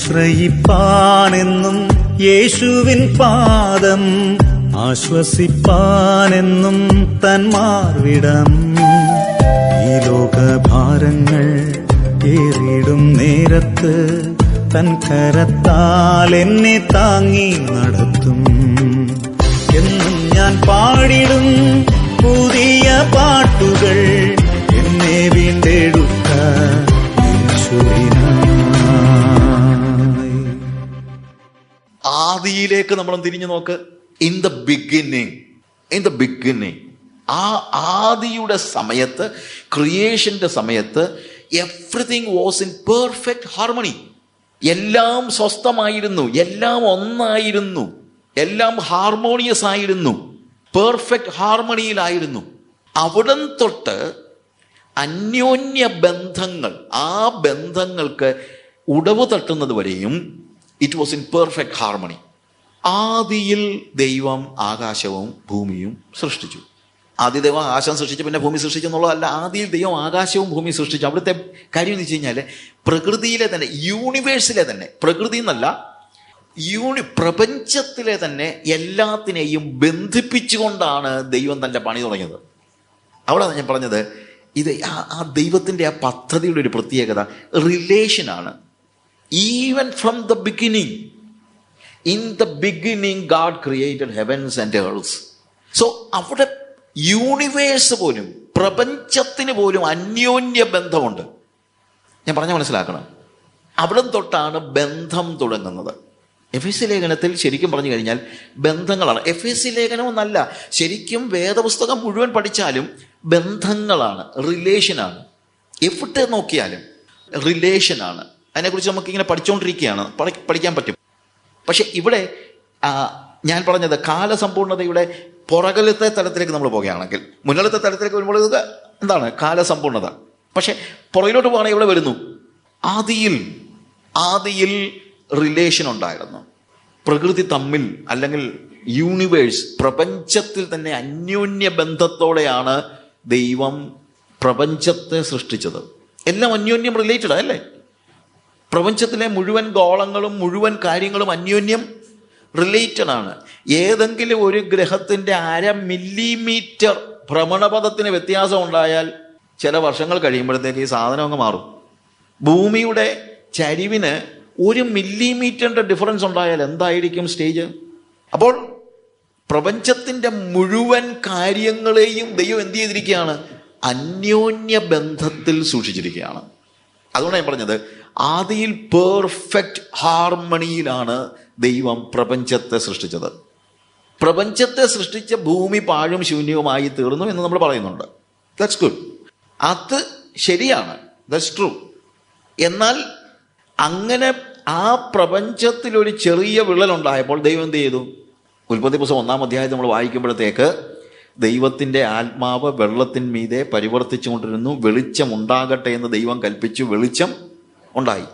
ആശ്രയിപ്പാനെന്നും യേശുവിൻ പാദം, ആശ്വസിപ്പാനെന്നും തന്മാർവിടം. ഈ ലോകഭാരങ്ങൾ ഏറിടും നേരത്ത് തൻ കരത്താൽ എന്നെ താങ്ങി നടത്തും. എന്നും ഞാൻ പാടിടും പുതിയ പാട്ടുകൾ, എന്നെ വീണ്ടെടുത്ത യേശുവിനായി. ആദിയിലേക്ക് നമ്മൾ തിരിഞ്ഞു നോക്ക്. ഇൻ ദ ബിഗിനിങ് ആ ആദിയുടെ സമയത്ത്, ക്രിയേഷന്റെ സമയത്ത് everything was in perfect harmony. എല്ലാം സ്വസ്ഥമായിരുന്നു, എല്ലാം ഒന്നായിരുന്നു, എല്ലാം ഹാർമോണിയസ് ആയിരുന്നു, പെർഫെക്റ്റ് ഹാർമണിയിലായിരുന്നു. അവിടം തൊട്ട് അന്യോന്യ ബന്ധങ്ങൾ, ആ ബന്ധങ്ങൾക്ക് ഉടവ് തട്ടുന്നത് വരെയും it was in perfect harmony. ആദിയിൽ ദൈവം ആകാശവും ഭൂമിയും സൃഷ്ടിച്ചു. ആദ്യ ദൈവം ആകാശം സൃഷ്ടിച്ചു, പിന്നെ ഭൂമി സൃഷ്ടിച്ചു എന്നുള്ളതല്ല. ആദ്യം ദൈവം ആകാശവും ഭൂമിയും സൃഷ്ടിച്ചു. അവിടുത്തെ കാര്യം എന്ന് വെച്ച് കഴിഞ്ഞാൽ പ്രകൃതിയിലെ തന്നെ, യൂണിവേഴ്സിലെ തന്നെ, പ്രകൃതി എന്നല്ല, പ്രപഞ്ചത്തിലെ തന്നെ എല്ലാത്തിനെയും ബന്ധിപ്പിച്ചുകൊണ്ടാണ് ദൈവം തൻ്റെ പണി തുടങ്ങിയത്. അവിടെയാണ് ഞാൻ പറഞ്ഞത്, ഇത് ആ ദൈവത്തിൻ്റെ ആ പദ്ധതിയുടെ ഒരു പ്രത്യേകത റിലേഷനാണ്. Even from the beginning, in the beginning God created heavens and earth. So അവിടെ യൂണിവേഴ്സ് പോലും, പ്രപഞ്ചത്തിന് പോലും അന്യോന്യ ബന്ധമുണ്ട്. ഞാൻ പറഞ്ഞ മനസ്സിലാക്കണം. അവിടെ തൊട്ടാണ് ബന്ധം തുടങ്ങുന്നത്. എഫെസ്യ ലേഖനത്തിൽ ശരിക്കും പറഞ്ഞു കഴിഞ്ഞാൽ ബന്ധങ്ങളാണ്. എഫെസ്യ ലേഖനം എന്നല്ല, ശരിക്കും വേദപുസ്തകം മുഴുവൻ പഠിച്ചാലും ബന്ധങ്ങളാണ്, റിലേഷനാണ്. എവിടെ നോക്കിയാലും റിലേഷനാണ്. അതിനെക്കുറിച്ച് നമുക്കിങ്ങനെ പഠിച്ചുകൊണ്ടിരിക്കുകയാണ്, പഠിക്കാൻ പറ്റും. പക്ഷെ ഇവിടെ ഞാൻ പറഞ്ഞത് കാലസമ്പൂർണതയുടെ പുറകിലത്തെ തലത്തിലേക്ക് നമ്മൾ പോകുകയാണെങ്കിൽ, മുന്നിലത്തെ തലത്തിലേക്ക് വരുമ്പോൾ ഇത് എന്താണ് കാലസമ്പൂർണത. പക്ഷെ പുറകിലോട്ട് പോകണേ ഇവിടെ വരുന്നു, ആദിയിൽ റിലേഷൻ ഉണ്ടായിരുന്നു. പ്രകൃതി തമ്മിൽ, അല്ലെങ്കിൽ യൂണിവേഴ്സ്, പ്രപഞ്ചത്തിൽ തന്നെ അന്യോന്യ ബന്ധത്തോടെയാണ് ദൈവം പ്രപഞ്ചത്തെ സൃഷ്ടിച്ചത്. എല്ലാം അന്യോന്യം റിലേറ്റഡ് അല്ലേ? പ്രപഞ്ചത്തിലെ മുഴുവൻ ഗോളങ്ങളും മുഴുവൻ കാര്യങ്ങളും അന്യോന്യം റിലേറ്റഡ് ആണ്. ഏതെങ്കിലും ഒരു ഗ്രഹത്തിൻ്റെ 1/2 മില്ലിമീറ്റർ ഭ്രമണപഥത്തിന് വ്യത്യാസം ഉണ്ടായാൽ ചില വർഷങ്ങൾ കഴിയുമ്പോഴത്തേക്ക് ഈ സാധനം അങ്ങ് മാറും. ഭൂമിയുടെ ചരിവിന് 1 മില്ലിമീറ്ററിൻ്റെ ഡിഫറൻസ് ഉണ്ടായാൽ എന്തായിരിക്കും സ്റ്റേജ്? അപ്പോൾ പ്രപഞ്ചത്തിൻ്റെ മുഴുവൻ കാര്യങ്ങളെയും ദൈവം എന്ത് ചെയ്തിരിക്കുകയാണ്? അന്യോന്യ ബന്ധത്തിൽ സൂക്ഷിച്ചിരിക്കുകയാണ്. അതുകൊണ്ടാണ് ഞാൻ പറഞ്ഞത്, ആദിയിൽ പെർഫെക്റ്റ് ഹാർമണിയിലാണ് ദൈവം പ്രപഞ്ചത്തെ സൃഷ്ടിച്ചത്. പ്രപഞ്ചത്തെ സൃഷ്ടിച്ച ഭൂമി പാഴും ശൂന്യവുമായി തീർന്നു എന്ന് നമ്മൾ പറയുന്നുണ്ട്. ദാറ്റ്സ് ഗുഡ്, അത് ശരിയാണ്, ദാറ്റ്സ് ട്രൂ. എന്നാൽ അങ്ങനെ ആ പ്രപഞ്ചത്തിലൊരു ചെറിയ വിള്ളലുണ്ടായപ്പോൾ ദൈവം എന്ത് ചെയ്തു? ഉൽപ്പത്തി പുസ്തകം 1-ാം അധ്യായം നമ്മൾ വായിക്കുമ്പോഴത്തേക്ക് ദൈവത്തിൻ്റെ ആത്മാവ് വെള്ളത്തിന്മീതെ പരിവർത്തിച്ചു കൊണ്ടിരുന്നു. വെളിച്ചം ഉണ്ടാകട്ടെ എന്ന് ദൈവം കൽപ്പിച്ചു, വെളിച്ചം ഉണ്ടായി.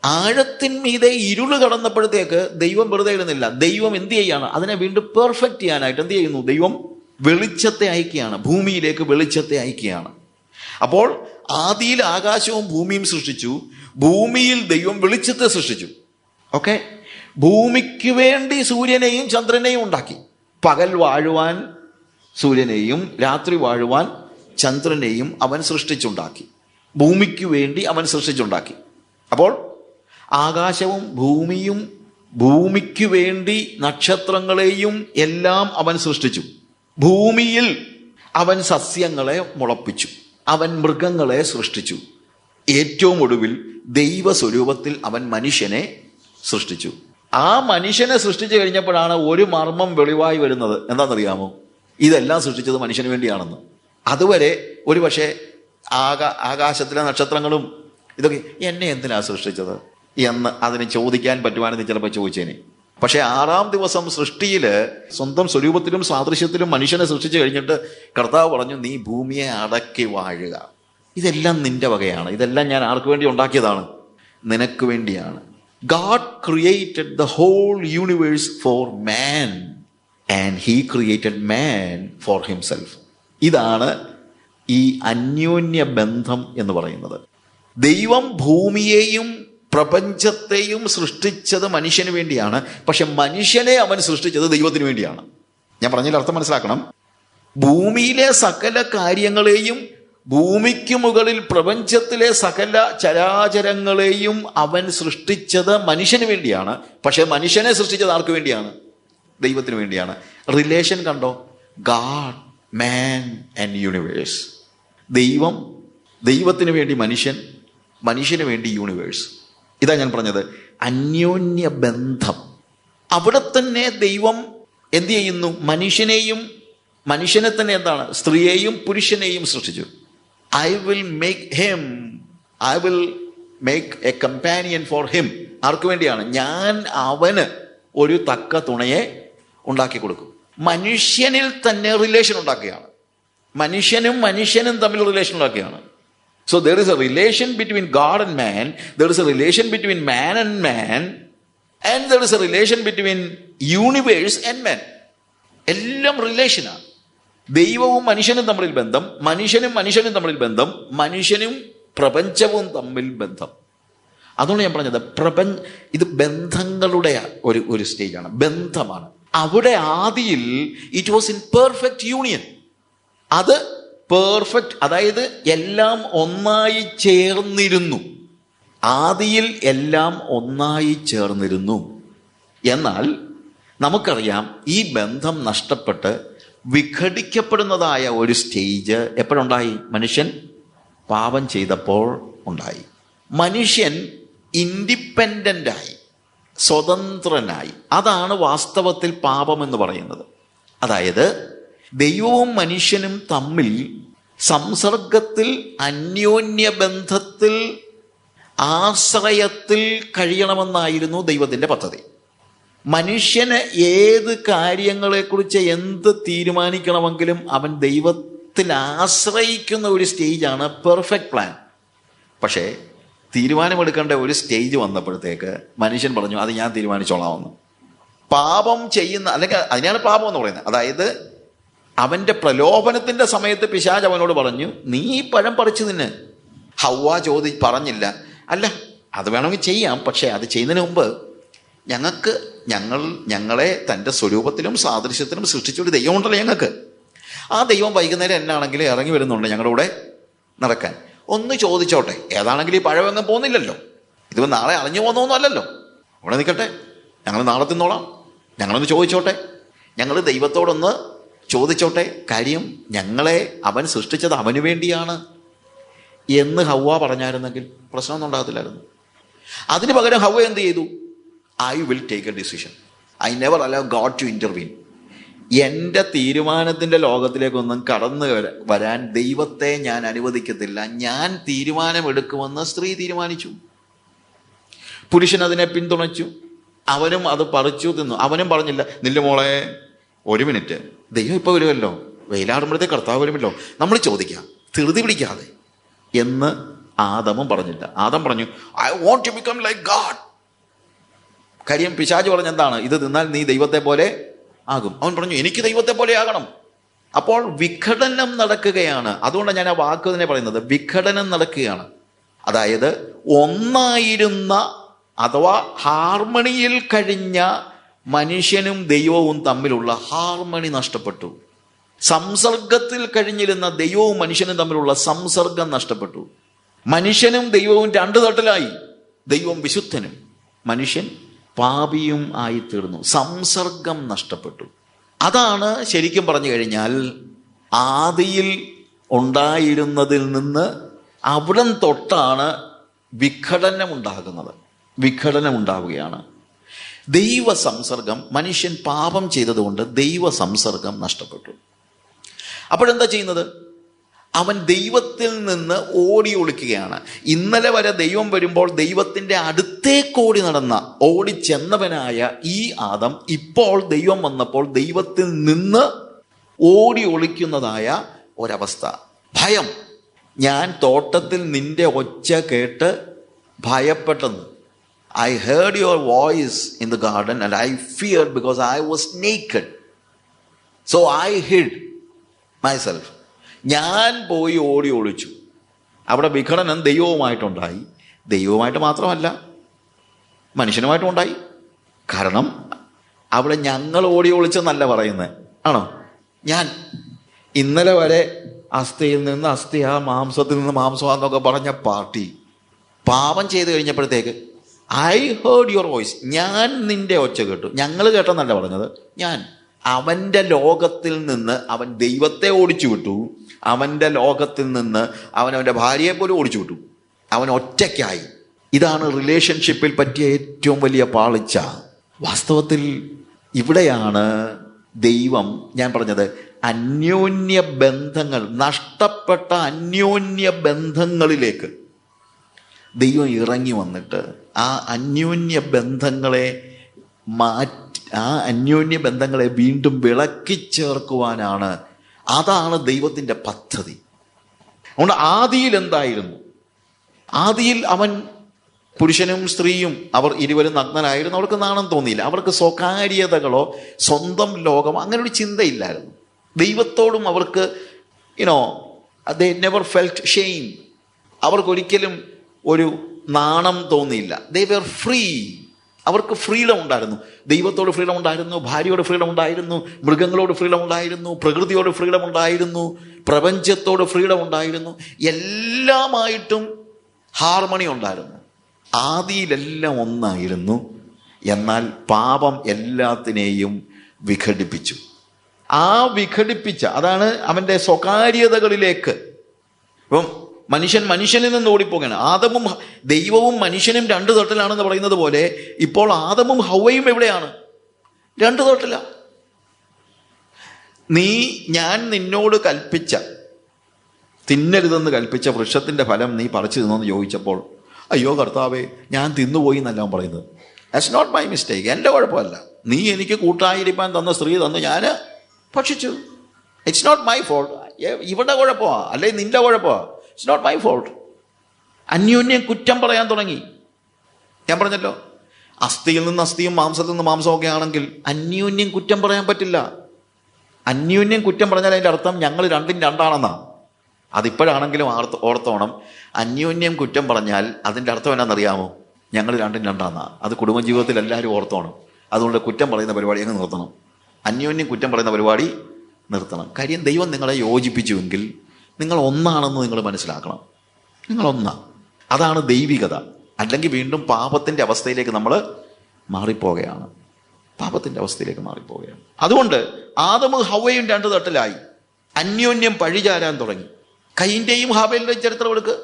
ആഴത്തിന്മീതെ ഇരുള് കടന്നപ്പോഴത്തേക്ക് ദൈവം വെറുതെ ഇടുന്നില്ല. ദൈവം എന്ത് ചെയ്യാണ്? അതിനെ വീണ്ടും പെർഫെക്റ്റ് ചെയ്യാനായിട്ട് എന്ത് ചെയ്യുന്നു? ദൈവം വെളിച്ചത്തെ അയക്കുകയാണ്, ഭൂമിയിലേക്ക് വെളിച്ചത്തെ അയക്കുകയാണ്. അപ്പോൾ ആദിയിൽ ആകാശവും ഭൂമിയും സൃഷ്ടിച്ചു, ഭൂമിയിൽ ദൈവം വെളിച്ചത്തെ സൃഷ്ടിച്ചു. ഓക്കെ, ഭൂമിക്ക് വേണ്ടി സൂര്യനെയും ചന്ദ്രനെയും ഉണ്ടാക്കി. പകൽ വാഴുവാൻ സൂര്യനെയും രാത്രി വാഴുവാൻ ചന്ദ്രനെയും അവൻ സൃഷ്ടിച്ചുണ്ടാക്കി. ഭൂമിക്ക് വേണ്ടി അവൻ സൃഷ്ടിച്ചുണ്ടാക്കി. അപ്പോൾ ആകാശവും ഭൂമിയും, ഭൂമിക്ക് വേണ്ടി നക്ഷത്രങ്ങളെയും എല്ലാം അവൻ സൃഷ്ടിച്ചു. ഭൂമിയിൽ അവൻ സസ്യങ്ങളെ മുളപ്പിച്ചു, അവൻ മൃഗങ്ങളെ സൃഷ്ടിച്ചു. ഏറ്റവും ഒടുവിൽ ദൈവസ്വരൂപത്തിൽ അവൻ മനുഷ്യനെ സൃഷ്ടിച്ചു. ആ മനുഷ്യനെ സൃഷ്ടിച്ചു കഴിഞ്ഞപ്പോഴാണ് ഒരു മർമ്മം വെളിവായി വരുന്നത്. എന്താണെന്നറിയാമോ? ഇതെല്ലാം സൃഷ്ടിച്ചത് മനുഷ്യന് വേണ്ടിയാണെന്ന്. അതുവരെ ഒരു പക്ഷേ ആകാശത്തിലെ നക്ഷത്രങ്ങളും ഇതൊക്കെ എന്നെ എന്തിനാ സൃഷ്ടിച്ചത് എന്ന് അതിന് ചോദിക്കാൻ പറ്റുവാനെന്ന് ചിലപ്പോൾ ചോദിച്ചേനെ. പക്ഷെ 6-ാം ദിവസം സൃഷ്ടിയിൽ സ്വന്തം സ്വരൂപത്തിലും സാദൃശ്യത്തിലും മനുഷ്യനെ സൃഷ്ടിച്ചു കഴിഞ്ഞിട്ട് കർത്താവ് പറഞ്ഞു, നീ ഭൂമിയെ അടക്കി വാഴുക. ഇതെല്ലാം നിന്റെ വകയാണ്, ഇതെല്ലാം ഞാൻ ആർക്ക് വേണ്ടി ഉണ്ടാക്കിയതാണ്? നിനക്ക് വേണ്ടിയാണ്. God created the whole universe for man and he created man for himself. ഇതാണ് ഈ അന്യോന്യ ബന്ധം എന്ന് പറയുന്നത്. ദൈവം ഭൂമിയെയും പ്രപഞ്ചത്തെയും സൃഷ്ടിച്ചത് മനുഷ്യന് വേണ്ടിയാണ്, പക്ഷെ മനുഷ്യനെ അവൻ സൃഷ്ടിച്ചത് ദൈവത്തിന് വേണ്ടിയാണ്. ഞാൻ പറഞ്ഞതിൽ അർത്ഥം മനസ്സിലാക്കണം. ഭൂമിയിലെ സകല കാര്യങ്ങളെയും, ഭൂമിക്ക് മുകളിൽ പ്രപഞ്ചത്തിലെ സകല ചരാചരങ്ങളെയും അവൻ സൃഷ്ടിച്ചത് മനുഷ്യന് വേണ്ടിയാണ്, പക്ഷെ മനുഷ്യനെ സൃഷ്ടിച്ചത് ആർക്ക് വേണ്ടിയാണ്? ദൈവത്തിന് വേണ്ടിയാണ്. റിലേഷൻ കണ്ടോ? God, man and universe. ദൈവം, ദൈവത്തിന് വേണ്ടി മനുഷ്യൻ, മനുഷ്യന് വേണ്ടി യൂണിവേഴ്സ്. ഇതാ ഞാൻ പറഞ്ഞത്, അന്യോന്യ ബന്ധം. അവിടെ തന്നെ ദൈവം എന്ത് ചെയ്യുന്നു? മനുഷ്യനെ തന്നെ എന്താണ്? സ്ത്രീയെയും പുരുഷനെയും സൃഷ്ടിച്ചു. I will make a companion for him. ആർക്ക് വേണ്ടിയാണ്? ഞാൻ അവന് ഒരു തക്ക തുണയെ ഉണ്ടാക്കി കൊടുക്കും. മനുഷ്യനിൽ തന്നെ റിലേഷൻ ഉണ്ടാക്കുകയാണ്. മനുഷ്യനും തമ്മിൽ റിലേഷൻ ഉണ്ടാക്കുകയാണ്. So there is a relation between God and man, there is a relation between man and man, and there is a relation between universe and man. എല്ലാം റിലേഷനാണ്. ദൈവവും മനുഷ്യനും തമ്മിൽ ബന്ധം, മനുഷ്യനും തമ്മിൽ ബന്ധം, മനുഷ്യനും പ്രപഞ്ചവും തമ്മിൽ ബന്ധം. അതുകൊണ്ട് ഞാൻ പറഞ്ഞത് ഇത് ബന്ധങ്ങളുടെ ഒരു സ്റ്റേജാണ്, ബന്ധമാണ്. അവിടെ ആദിയിൽ it was in perfect union. അത് പെർഫെക്റ്റ്, അതായത് എല്ലാം ഒന്നായി ചേർന്നിരുന്നു. ആദിയിൽ എല്ലാം ഒന്നായി ചേർന്നിരുന്നു. എന്നാൽ നമുക്കറിയാം, ഈ ബന്ധം നഷ്ടപ്പെട്ട് വിഘടിക്കപ്പെടുന്നതായ ഒരു സ്റ്റേജ് എപ്പോഴുണ്ടായി? മനുഷ്യൻ പാപം ചെയ്തപ്പോൾ ഉണ്ടായി. മനുഷ്യൻ ഇൻഡിപെൻഡൻ്റായി, സ്വതന്ത്രനായി. അതാണ് വാസ്തവത്തിൽ പാപം എന്ന് പറയുന്നത്. അതായത് ദൈവവും മനുഷ്യനും തമ്മിൽ സംസർഗത്തിൽ, അന്യോന്യ ബന്ധത്തിൽ, ആശ്രയത്തിൽ കഴിയണമെന്നായിരുന്നു ദൈവത്തിൻ്റെ പദ്ധതി. മനുഷ്യന് ഏത് കാര്യങ്ങളെക്കുറിച്ച് എന്ത് തീരുമാനിക്കണമെങ്കിലും അവൻ ദൈവത്തിൽ ആശ്രയിക്കുന്ന ഒരു സ്റ്റേജാണ് പെർഫെക്റ്റ് പ്ലാൻ. പക്ഷേ തീരുമാനമെടുക്കേണ്ട ഒരു സ്റ്റേജ് വന്നപ്പോഴത്തേക്ക് മനുഷ്യൻ പറഞ്ഞു, അത് ഞാൻ തീരുമാനിച്ചോളാമെന്ന്. പാപം ചെയ്യുന്ന, അല്ലെങ്കിൽ അതിനാണ് പാപം എന്ന് പറയുന്നത്. അതായത് അവൻ്റെ പ്രലോഭനത്തിൻ്റെ സമയത്ത് പിശാച് അവനോട് പറഞ്ഞു, നീ പഴം പറിച്ചു തിന്ന്. ഹവ്വ പറഞ്ഞില്ല, അല്ല അത് വേണമെങ്കിൽ ചെയ്യാം, പക്ഷേ അത് ചെയ്യുന്നതിന് മുമ്പ് ഞങ്ങളെ തൻ്റെ സ്വരൂപത്തിലും സാദൃശ്യത്തിലും സൃഷ്ടിച്ചൊരു ദൈവം ഉണ്ടല്ലോ ഞങ്ങൾക്ക്. ആ ദൈവം വൈകുന്നേരം എന്നാണെങ്കിൽ ഇറങ്ങി വരുന്നുണ്ട് ഞങ്ങളുടെ കൂടെ നടക്കാൻ. ഒന്ന് ചോദിച്ചോട്ടെ, ഏതാണെങ്കിലും ഈ പഴമെങ്ങും പോകുന്നില്ലല്ലോ, ഇതിപ്പോൾ നാളെ അറിഞ്ഞു പോകുന്നൊന്നും അല്ലല്ലോ, അവിടെ നിൽക്കട്ടെ, ഞങ്ങൾ നാളെ തിന്നോളാം, ഞങ്ങളൊന്ന് ചോദിച്ചോട്ടെ, ഞങ്ങൾ ദൈവത്തോടൊന്ന് ചോദിച്ചോട്ടെ. കാര്യം ഞങ്ങളെ അവൻ സൃഷ്ടിച്ചത് അവന് വേണ്ടിയാണ് എന്ന് ഹവ്വ പറഞ്ഞായിരുന്നെങ്കിൽ പ്രശ്നമൊന്നും ഉണ്ടാകത്തില്ലായിരുന്നു. അതിന് പകരം ഹവ്വ എന്ത് ചെയ്തു? I will take a decision, I never allow God to intervene. എൻ്റെ തീരുമാനത്തിൻ്റെ ലോകത്തിലേക്കൊന്നും കടന്നു വരാൻ ദൈവത്തെ ഞാൻ അനുവദിക്കത്തില്ല, ഞാൻ തീരുമാനമെടുക്കുമെന്ന് സ്ത്രീ തീരുമാനിച്ചു. പുരുഷൻ അതിനെ പിന്തുണച്ചു, അവനും അത് പറിച്ചു തിന്നു. അവനും പറഞ്ഞില്ല, നില്ല മോളെ ഒരു മിനിറ്റ്, ദൈവം ഇപ്പോൾ വരുമല്ലോ, വെയിലാടുമ്പോഴത്തേക്ക് കർത്താവ് വരുമല്ലോ, നമ്മൾ ചോദിക്കാം, ധൃതി പിടിക്കാതെ എന്ന് ആദമും പറഞ്ഞില്ല. ആദം പറഞ്ഞു, I want to become like God. കാര്യം പിശാച് പറഞ്ഞെന്താണ്? ഇത് തിന്നാൽ നീ ദൈവത്തെ പോലെ ആകും. അവൻ പറഞ്ഞു, എനിക്ക് ദൈവത്തെ പോലെ ആകണം. അപ്പോൾ വിഘടനം നടക്കുകയാണ്. അതുകൊണ്ടാണ് ഞാൻ ആ വാക്ക് തന്നെ പറയുന്നത്, വിഘടനം നടക്കുകയാണ്. അതായത് ഒന്നായിരുന്ന അഥവാ ഹാർമണിയിൽ കഴിഞ്ഞ മനുഷ്യനും ദൈവവും തമ്മിലുള്ള ഹാർമണി നഷ്ടപ്പെട്ടു. സംസർഗത്തിൽ കഴിഞ്ഞിരുന്ന ദൈവവും മനുഷ്യനും തമ്മിലുള്ള സംസർഗം നഷ്ടപ്പെട്ടു. മനുഷ്യനും ദൈവവും രണ്ടു തട്ടിലായി. ദൈവം വിശുദ്ധനും മനുഷ്യൻ പാപിയും ആയിത്തീർന്നു. സംസർഗം നഷ്ടപ്പെട്ടു. അതാണ് ശരിക്കും പറഞ്ഞു കഴിഞ്ഞാൽ ആദിയിൽ ഉണ്ടായിരുന്നതിൽ നിന്ന് അവിടം തൊട്ടാണ് വിഘടനം ഉണ്ടാവുകയാണ്. ദൈവ സംസർഗം, മനുഷ്യൻ പാപം ചെയ്തതുകൊണ്ട് ദൈവ സംസർഗം നഷ്ടപ്പെട്ടു. അപ്പോഴെന്താ ചെയ്യുന്നത്? അവൻ ദൈവത്തിൽ നിന്ന് ഓടി ഒളിക്കുകയാണ്. ഇന്നലെ വരെ ദൈവം വരുമ്പോൾ ദൈവത്തിൻ്റെ അടുത്തേക്കോടി ഓടിച്ചെന്നവനായ ഈ ആദം ഇപ്പോൾ ദൈവം വന്നപ്പോൾ ദൈവത്തിൽ നിന്ന് ഓടി ഒളിക്കുന്നതായ ഒരവസ്ഥ. ഭയം. ഞാൻ തോട്ടത്തിൽ നിന്റെ ഒച്ച കേട്ട് ഭയപ്പെട്ടെന്ന്. I heard your voice in the garden and I feared because I was naked. So I hid myself. ഞാൻ പോയി ഓടി ഒളിച്ചു. അവിടെ വിഘടനം ദൈവവുമായിട്ടുണ്ടായി. ദൈവവുമായിട്ട് മാത്രമല്ല, മനുഷ്യനുമായിട്ടും ഉണ്ടായി. കാരണം അവിടെ ഞങ്ങൾ ഓടി ഒളിച്ചെന്നല്ല പറയുന്നത്, ആണോ? ഞാൻ ഇന്നലെ വരെ അസ്ഥിയിൽ നിന്ന് അസ്ഥിയാ, മാംസത്തിൽ നിന്ന് മാംസമാന്നൊക്കെ പറഞ്ഞ പാർട്ടി പാപം ചെയ്ത് കഴിഞ്ഞപ്പോഴത്തേക്ക് ഐ ഹേർഡ് യുവർ വോയിസ്, ഞാൻ നിന്റെ ഒച്ച കേട്ടു. ഞങ്ങൾ കേട്ടെന്നല്ല പറഞ്ഞത്, ഞാൻ. അവൻ്റെ ലോകത്തിൽ നിന്ന് അവൻ ദൈവത്തെ ഓടിച്ചു വിട്ടു. അവൻ്റെ ലോകത്തിൽ നിന്ന് അവൻ്റെ ഭാര്യയെ പോലും ഓടിച്ചു വിട്ടു. അവൻ ഒറ്റയ്ക്കായി. ഇതാണ് റിലേഷൻഷിപ്പിൽ പറ്റിയ ഏറ്റവും വലിയ പാളിച്ച. വാസ്തവത്തിൽ ഇവിടെയാണ് ദൈവം, ഞാൻ പറഞ്ഞത്, അന്യോന്യ ബന്ധങ്ങൾ, നഷ്ടപ്പെട്ട അന്യോന്യ ബന്ധങ്ങളിലേക്ക് ദൈവം ഇറങ്ങി വന്നിട്ട് ആ അന്യോന്യ ബന്ധങ്ങളെ ആ അന്യോന്യ ബന്ധങ്ങളെ വീണ്ടും വിളക്കിച്ചേർക്കുവാനാണ്. അതാണ് ദൈവത്തിൻ്റെ പദ്ധതി. അതുകൊണ്ട് ആദിയിൽ എന്തായിരുന്നു? ആദിയിൽ അവൻ, പുരുഷനും സ്ത്രീയും, അവർ ഇരുവരും നഗ്നനായിരുന്നു. അവർക്ക് നാണം തോന്നിയില്ല. അവർക്ക് സ്വകാര്യതകളോ സ്വന്തം ലോകമോ അങ്ങനെ ഒരു ചിന്തയില്ലായിരുന്നു. ദൈവത്തോടും അവർക്ക് they never felt shame. അവർക്കൊരിക്കലും ഒരു നാണം തോന്നിയില്ല. they were free. അവർക്ക് ഫ്രീഡം ഉണ്ടായിരുന്നു. ദൈവത്തോട് ഫ്രീഡം ഉണ്ടായിരുന്നു, ഭാര്യയോട് ഫ്രീഡം ഉണ്ടായിരുന്നു, മൃഗങ്ങളോട് ഫ്രീഡം ഉണ്ടായിരുന്നു, പ്രകൃതിയോട് ഫ്രീഡം ഉണ്ടായിരുന്നു, പ്രപഞ്ചത്തോട് ഫ്രീഡം ഉണ്ടായിരുന്നു. എല്ലാമായിട്ടും ഹാർമണി ഉണ്ടായിരുന്നു. ആദിയിലെല്ലാം ഒന്നായിരുന്നു. എന്നാൽ പാപം എല്ലാത്തിനെയും വിഘടിപ്പിച്ചു. ആ വിഘടിപ്പിച്ച, അതാണ് അവൻ്റെ സ്വകാര്യതകളിലേക്ക്. ഇപ്പം മനുഷ്യനിൽ നിന്ന് ഓടിപ്പോകണം. ദൈവവും മനുഷ്യനും രണ്ട് തട്ടിലാണെന്ന് പറയുന്നത് പോലെ ഇപ്പോൾ ആദമും ഹവ്വയും എവിടെയാണ്? രണ്ട് തട്ടില. ഞാൻ നിന്നോട് കൽപ്പിച്ച, തിന്നരുതെന്ന് കൽപ്പിച്ച വൃക്ഷത്തിൻ്റെ ഫലം നീ പറിച്ചു തിന്നോന്ന് ചോദിച്ചപ്പോൾ, അയ്യോ കർത്താവേ, ഞാൻ തിന്നുപോയി എന്നല്ല അവൻ പറയുന്നത്. ദാറ്റ്സ് നോട്ട് മൈ മിസ്റ്റേക്ക്, എൻ്റെ കുഴപ്പമല്ല. നീ എനിക്ക് കൂട്ടായിരിക്കാൻ തന്ന സ്ത്രീ തന്നു, ഞാൻ ഭക്ഷിച്ചു. It's not my fault. ഇവിടെ കുഴപ്പമാണ്, അല്ലെങ്കിൽ നിന്റെ കുഴപ്പമാണ്. It's not my fault. അന്യോന്യം കുറ്റം പറയാൻ തുടങ്ങി. ഞാൻ പറഞ്ഞല്ലോ, അസ്ഥിയിൽ നിന്ന് അസ്ഥിയും മാംസത്തിൽ നിന്ന് മാംസമൊക്കെ ആണെങ്കിൽ അന്യോന്യം കുറ്റം പറയാൻ പറ്റില്ല. അന്യോന്യം കുറ്റം പറഞ്ഞാൽ അതിൻ്റെ അർത്ഥം ഞങ്ങൾ രണ്ടും രണ്ടാണെന്നാണ്. അതിപ്പോഴാണെങ്കിലും ഓർത്തോണം, അന്യോന്യം കുറ്റം പറഞ്ഞാൽ അതിൻ്റെ അർത്ഥം എന്നാണെന്നറിയാമോ? ഞങ്ങൾ രണ്ടും രണ്ടാണെന്നാണ്. അത് കുടുംബജീവിതത്തിൽ എല്ലാവരും ഓർത്തോണം. അതുകൊണ്ട് കുറ്റം പറയുന്ന പരിപാടി അങ്ങ് നിർത്തണം. അന്യോന്യം കുറ്റം പറയുന്ന പരിപാടി നിർത്തണം. കാര്യം ദൈവം നിങ്ങളെ യോജിപ്പിച്ചുവെങ്കിൽ നിങ്ങൾ ഒന്നാണെന്ന് നിങ്ങൾ മനസ്സിലാക്കണം. നിങ്ങൾ ഒന്നാ. അതാണ് ദൈവികത. അല്ലെങ്കിൽ വീണ്ടും പാപത്തിൻ്റെ അവസ്ഥയിലേക്ക് നമ്മൾ മാറിപ്പോവുകയാണ്. പാപത്തിൻ്റെ അവസ്ഥയിലേക്ക് മാറിപ്പോവുകയാണ്. അതുകൊണ്ട് ആദമും ഹവ്വയും രണ്ട് തട്ടിലായി. അന്യോന്യം പഴിചാരാൻ തുടങ്ങി. കയീൻ്റെയും ഹാബേലിൻ്റെയും ചരിത്രം എടുക്ക്.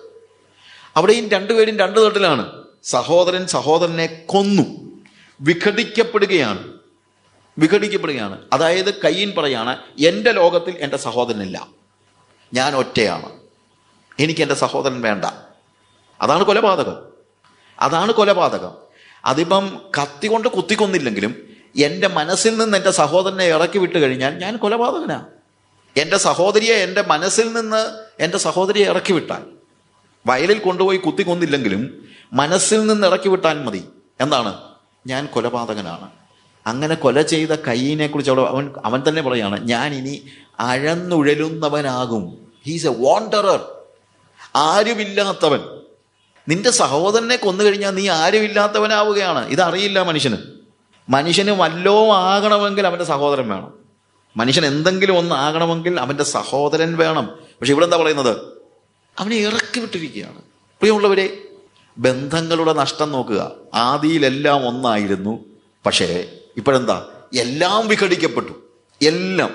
അവിടെയും രണ്ടുപേരും രണ്ട് തട്ടിലാണ്. സഹോദരൻ സഹോദരനെ കൊന്നു. വിഘടിക്കപ്പെടുകയാണ്. അതായത് കയീൻ പറയാണ്, എൻ്റെ ലോകത്തിൽ എൻ്റെ സഹോദരനില്ല, ഞാൻ ഒറ്റയാണ്, എനിക്ക് എൻ്റെ സഹോദരൻ വേണ്ട. അതാണ് കൊലപാതകം. അതിപ്പം കത്തി കൊണ്ട് കുത്തിക്കൊന്നില്ലെങ്കിലും എൻ്റെ മനസ്സിൽ നിന്ന് എൻ്റെ സഹോദരനെ ഇറക്കി വിട്ട് കഴിഞ്ഞാൽ ഞാൻ കൊലപാതകനാണ്. എൻ്റെ സഹോദരിയെ, എൻ്റെ മനസ്സിൽ നിന്ന് എൻ്റെ സഹോദരിയെ ഇറക്കി വിട്ടാൽ, വയലിൽ കൊണ്ടുപോയി കുത്തിക്കൊന്നില്ലെങ്കിലും മനസ്സിൽ നിന്ന് ഇറക്കി വിട്ടാൽ മതി. എന്താണ്? ഞാൻ കൊലപാതകനാണ്. അങ്ങനെ കൊല ചെയ്ത കയീനെ കുറിച്ച് അവൻ തന്നെ പറയാണ്, ഞാൻ ഇനി അഴന്നുഴലുന്നവനാകും. He's a wanderer. ആരുമില്ലാത്തവൻ. നിന്റെ സഹോദരനെ കൊന്നു കഴിഞ്ഞാൽ നീ ആരുമില്ലാത്തവനാവുകയാണ്. ഇതറിയില്ല മനുഷ്യന് വല്ലോ ആകണമെങ്കിൽ അവൻ്റെ സഹോദരൻ വേണം. മനുഷ്യൻ എന്തെങ്കിലും ഒന്ന് ആകണമെങ്കിൽ അവൻ്റെ സഹോദരൻ വേണം. പക്ഷെ ഇവിടെ എന്താ പറയുന്നത്? അവനെ ഇറക്കി വിട്ടിരിക്കുകയാണ്. പ്രിയമുള്ളവരെ, ബന്ധങ്ങളുടെ നഷ്ടം നോക്കുക. ആദിയിലെല്ലാം ഒന്നായിരുന്നു, പക്ഷേ ഇപ്പോഴെന്താ? എല്ലാം വിഘടിക്കപ്പെട്ടു. എല്ലാം.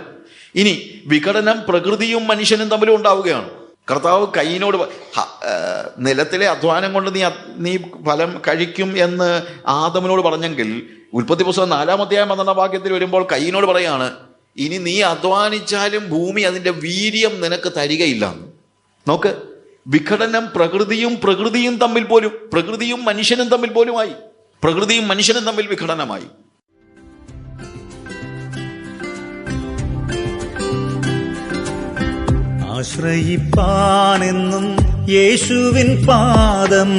ഇനി വിഘടനം പ്രകൃതിയും മനുഷ്യനും തമ്മിലും ഉണ്ടാവുകയാണ്. കർത്താവ് കയീനോട് നിലത്തിലെ അധ്വാനം കൊണ്ട് നീ ഫലം കഴിക്കും എന്ന് ആദമിനോട് പറഞ്ഞെങ്കിൽ, ഉൽപ്പത്തി പുസ്തകം 4-ാം അധ്യായം 12-ാം വാക്യത്തിൽ വരുമ്പോൾ കയീനോട് പറയാണ്, ഇനി നീ അധ്വാനിച്ചാലും ഭൂമി അതിൻ്റെ വീര്യം നിനക്ക് തരികയില്ല. നോക്ക്, വിഘടനം പ്രകൃതിയും തമ്മിൽ പോലും, പ്രകൃതിയും മനുഷ്യനും തമ്മിൽ പോലുമായി. പ്രകൃതിയും മനുഷ്യനും തമ്മിൽ വിഘടനമായി. ആശ്രയിപ്പാനെന്നും യേശുവിൻ പാദം,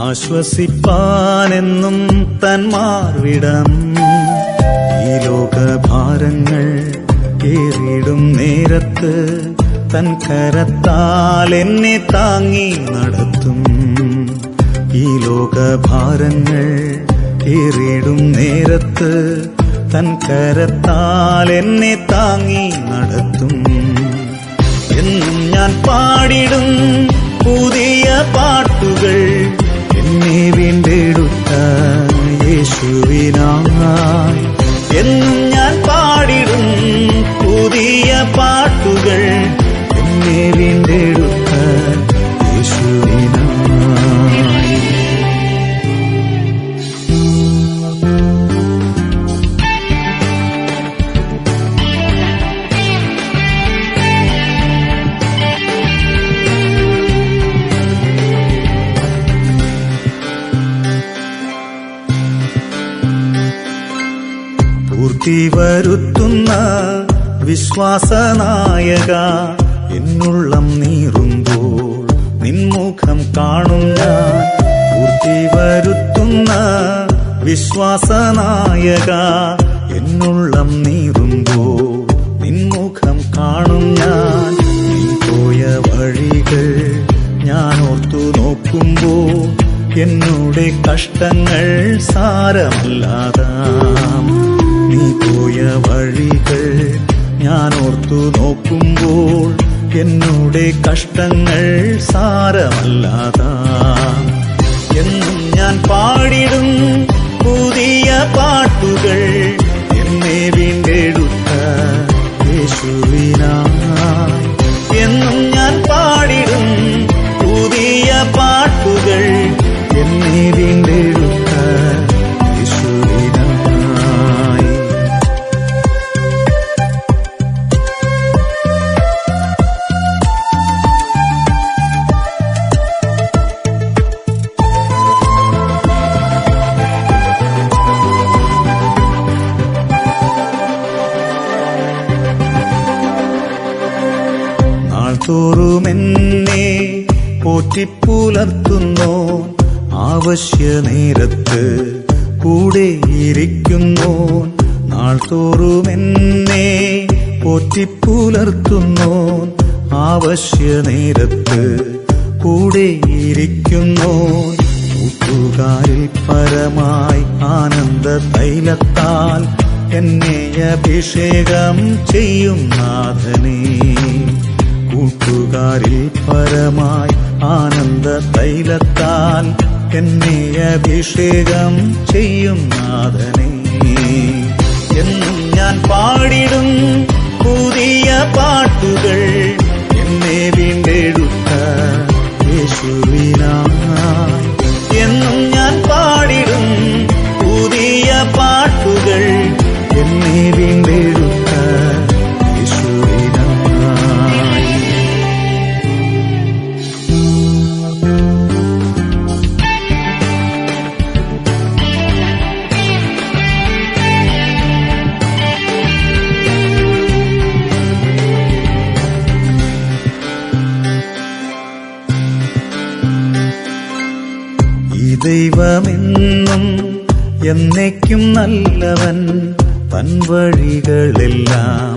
ആശ്വസിപ്പാനെന്നും തന്മാർവിടം. ഈ ലോകഭാരങ്ങൾ ഏറിടും നേരത്ത് തൻ കരത്താൽ എന്നെ താങ്ങി നടത്തും. ഈ ലോകഭാരങ്ങൾ ഏറിടും നേരത്ത് തൻ കരത്താൽ എന്നെ താങ്ങി നടത്തും. എന്നും ഞാൻ പാടിടും പുതിയ പാട്ടുകൾ, എന്നെ വീണ്ടെടുത്ത യേശുവിനായി. എന്നും ഞാൻ പാടിടും പുതിയ പാട്ടുകൾ, എന്നെ വീണ്ടെടുത്ത യേശുവിനായി. പൂർത്തി വരുത്തുന്ന വിശ്വാസനായക, എന്നുള്ളം നീറുമ്പോൾ നിൻമുഖം കാണും ഞാൻ. പൂർത്തി വരുത്തുന്ന വിശ്വാസനായക, എന്നുള്ളം നീറുമ്പോൾ നിൻമുഖം കാണും ഞാൻ. നീ പോയ വഴികൾ ഞാൻ ഓർത്തു നോക്കുമ്പോൾ എന്നുടെ കഷ്ടങ്ങൾ സാരമല്ലാതാം. നീ പോയ വഴികൾ ഞാൻ ഓർത്തു നോക്കുമ്പോൾ എന്നുടെ കഷ്ടങ്ങൾ സാരമല്ലാതാം. എന്നും ഞാൻ പാടിടും പുതിയ പാട്ടുകൾ, എന്നെ വീണ്ടെടുത്ത യേശുവിനായി. എന്നും ഞാൻ പാടിടും പുതിയ പാട്ടുകൾ, എന്നെ വീണ്ടെടുത്ത യേശുവിനായി. നാൾതോറും എന്നെ പോറ്റിപ്പുലർത്തുന്നോ, ആവശ്യ നേരത്ത് കൂടെയിരിക്കുന്നോ. നാൾതോറും എന്നെ പോറ്റിപ്പുലർത്തുന്നോ, ആവശ്യ നേരത്ത് കൂടെയിരിക്കുന്നോ. കൂട്ടുകാരിൽ പരമായി ആനന്ദ തൈലത്താൽ എന്നെ അഭിഷേകം ചെയ്യും നാഥനേ. കൂട്ടുകാരിൽ പരമായി ആനന്ദ തൈലത്താൽ എന്നെ അഭിഷേകം ചെയ്യും നാഥനേ. എന്നും ഞാൻ പാടിടും പുതിയ പാട്ടുകൾ, എന്നെ വീണ്ടെടുത്ത യേശുവിനായി. എന്നും ഞാൻ പാടിടും പുതിയ പാട്ടുകൾ, എന്നെ വീണ്ടെടുത്ത യേശുവിനായി. ഈ ദൈവമെന്നും എന്നേക്കും നല്ലവൻ, തൻ വഴികളെല്ലാം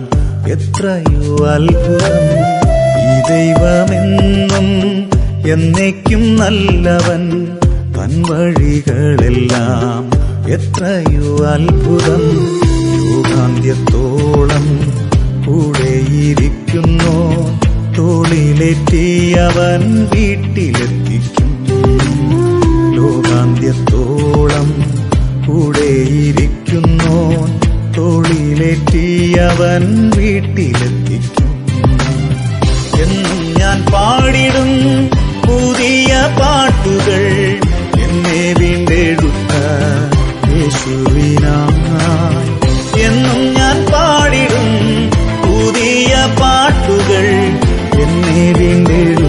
എത്രയോ അത്ഭുതം. ഈ ദൈവമെന്നും എന്നേക്കും നല്ലവൻ, തൻ വഴികളെല്ലാം എത്രയോ അത്ഭുതം. യുഗാന്ത്യത്തോളം കൂടെയിരിക്കുന്നു, തോളിലേറ്റിയവൻ വീട്ടിലെത്തിക്കും. ലോകാന്ത്യത്തോളം കൂടെയിരിക്കുന്നു, തോളിലേറ്റിയവൻ വീട്ടിലെത്തിക്കും. എന്നും ഞാൻ പാടിടും പുതിയ പാട്ടുകൾ, എന്നെ വീണ്ടെടുത്ത യേശുവിനായി. എന്നും ഞാൻ പാടിടും പുതിയ പാട്ടുകൾ, എന്നെ വീണ്ടെടുത്ത